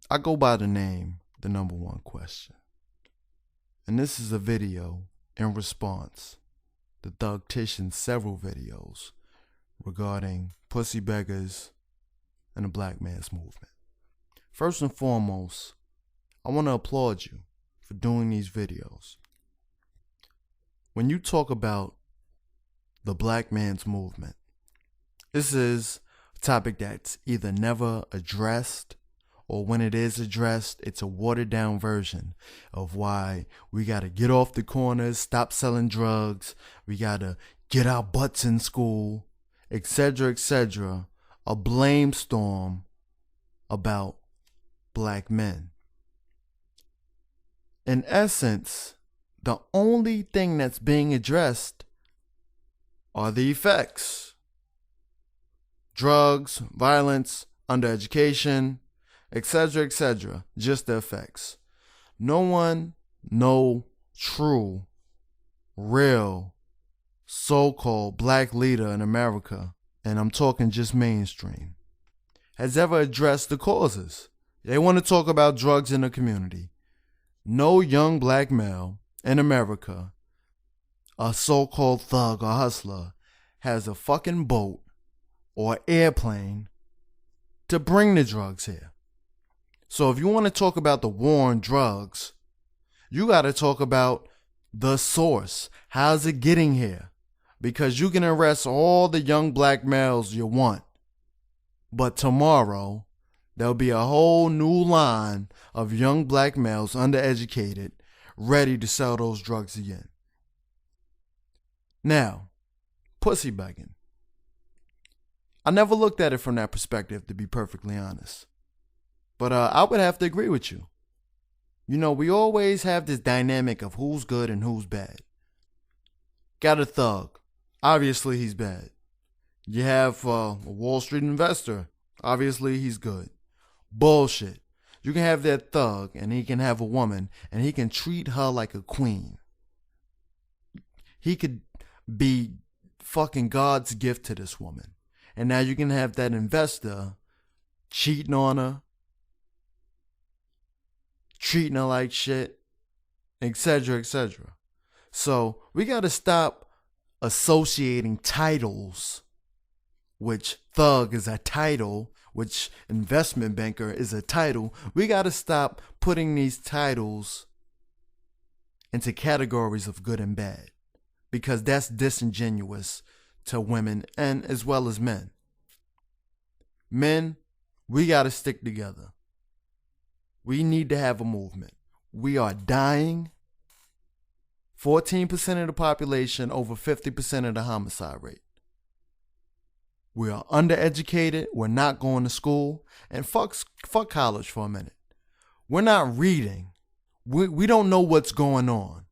I go by the name The Number One Question. And this is a video in response to Thugtician's several videos regarding pussy beggars and the black man's movement. First and foremost, I want to applaud you for doing these videos. When you talk about the black man's movement, this is a topic that's either never addressed, or when it is addressed, it's a watered down version of why we got to get off the corners, stop selling drugs, we got to get our butts in school, etc., etc. A blame storm about black men. In essence, the only thing that's being addressed are the effects. Drugs, violence, undereducation, etc., etc. Just the effects. No true, real, so-called black leader in America, and I'm talking just mainstream, has ever addressed the causes. They want to talk about drugs in the community. No young black male in America, a so-called thug or hustler, has a fucking boat or airplane to bring the drugs here. So if you want to talk about the war on drugs, you got to talk about the source. How's it getting here? Because you can arrest all the young black males you want, but tomorrow there'll be a whole new line of young black males, undereducated, ready to sell those drugs again. Now, pussy begging. I never looked at it from that perspective, to be perfectly honest. But I would have to agree with you. You know, we always have this dynamic of who's good and who's bad. Got a thug. Obviously, he's bad. You have a Wall Street investor. Obviously, he's good. Bullshit. You can have that thug and he can have a woman and he can treat her like a queen. He could be fucking God's gift to this woman. And now you can have that investor cheating on her, treating her like shit, etc., etc. So we got to stop associating titles, which thug is a title, which investment banker is a title. We got to stop putting these titles into categories of good and bad, because that's disingenuous to women and as well as men. Men, we got to stick together. We need to have a movement. We are dying. 14% of the population, over 50% of the homicide rate. We are undereducated. We're not going to school. And fuck college for a minute. We're not reading. We don't know what's going on.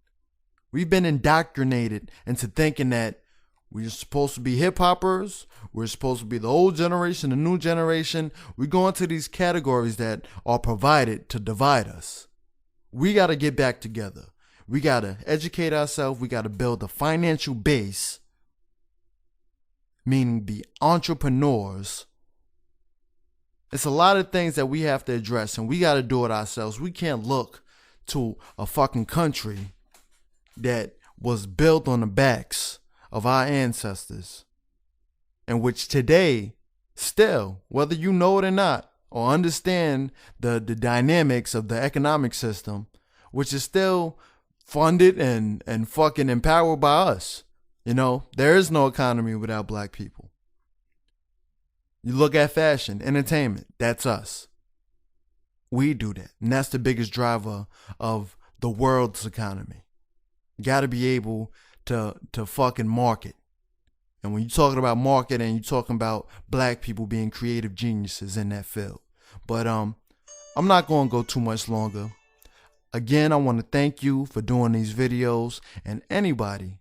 We've been indoctrinated into thinking that we're supposed to be hip hoppers. We're supposed to be the old generation, the new generation. We go into these categories that are provided to divide us. We got to get back together. We got to educate ourselves. We got to build a financial base, meaning be entrepreneurs. It's a lot of things that we have to address, and we got to do it ourselves. We can't look to a fucking country that was built on the backs of our ancestors, and which today, still, whether you know it or not, or understand the dynamics of the economic system, which is still funded and fucking empowered by us. You know, there is no economy without black people. You look at fashion, entertainment, that's us. We do that, and that's the biggest driver of the world's economy. You got to be able to fucking market. And when you're talking about marketing, you're talking about black people being creative geniuses in that field. But I'm not going to go too much longer. Again, I want to thank you for doing these videos, and anybody,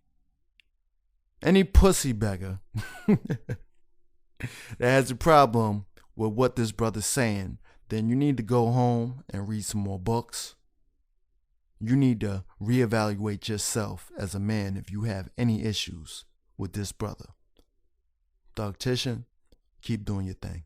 any pussy beggar that has a problem with what this brother's saying, then you need to go home and read some more books. You need to reevaluate yourself as a man if you have any issues with this brother. Thugtician, keep doing your thing.